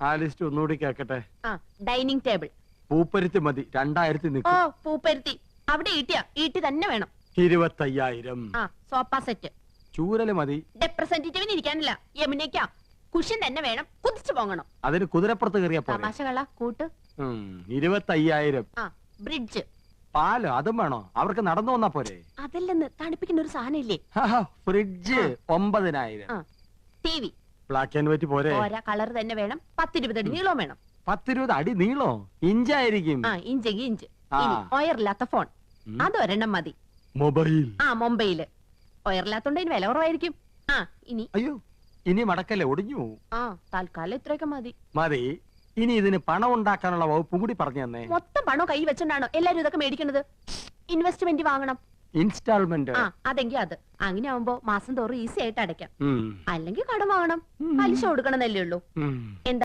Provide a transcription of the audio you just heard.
ആ ലിസ്റ്റ് ഒന്നുകൂടി കേക്കട്ടെ. ആ ഡൈനിങ് ടേബിൾ. പൂപ്പരുത്തി മതി, 2000 ഓ നിൽക്കും. പൂപ്പരുത്തി അവിടെ ഈട്ടി തന്നെ വേണം. 25,000. ആ സോഫ സെറ്റ്. ചൂരല് മതി. റെപ്രസെന്റേറ്റീവിന് ഇരിക്കാനില്ല, യമുനയ്ക്കാ. കുഷൻ തന്നെ വേണം, കുതിച്ചു പോകണം. അതിന് കുതിരപ്പുറത്ത് കയറിയാ പോലെ. തമാശകള കൂട്ട്. 25,000. ആ ബ്രിഡ്ജ്. പാല് അതും വേണോ? അവർക്ക് നടന്നു വന്നാ പോരെ? അതല്ലെന്ന്, തണുപ്പിക്കുന്ന ഒരു സാധനം ഇല്ലേ? Fridge 9,000. T V. Black and white പോരെ? ഓരോ കളർ തന്നെ വേണം. 10-20 അടി നീളവും വേണം. 10-20 അടി നീളോ? ഇഞ്ചായിരിക്കും. ആ ഇഞ്ചെങ്കിൽ ഇഞ്ച്. ഒയറില്ലാത്ത ഫോൺ അതൊരെണ്ണം മതി. മൊബൈൽ. ആ മൊബൈല്. ഒയറില്ലാത്തോണ്ട് ഇതിന് വില കുറവായിരിക്കും. ആ ഇനി അയ്യോ, ഇനി മടക്കല്ലേ, ഒടിഞ്ഞു. ആ തൽക്കാലം ഇത്രയൊക്കെ മതി. മതി. ഇനി ഇതിന് പണം ഉണ്ടാക്കാനുള്ള വകുപ്പും കൂടി പറഞ്ഞു തന്നെ. മൊത്തം പണം കൈ വെച്ചോണ്ടാണോ എല്ലാരും ഇതൊക്കെ മേടിക്കുന്നത്? ഇൻവെസ്റ്റ്മെന്റ് വാങ്ങണം. ഇൻസ്റ്റാൾമെന്റ്. ആ അതെങ്കിൽ അത്. അങ്ങനെ ആവുമ്പോ മാസം തോറും ഈസി ആയിട്ട് അടയ്ക്കാം. ഉം. അല്ലെങ്കിൽ കടം വാങ്ങണം, പലിശ കൊടുക്കണമെന്നല്ലേ ഉള്ളൂ. ഉം. എന്താ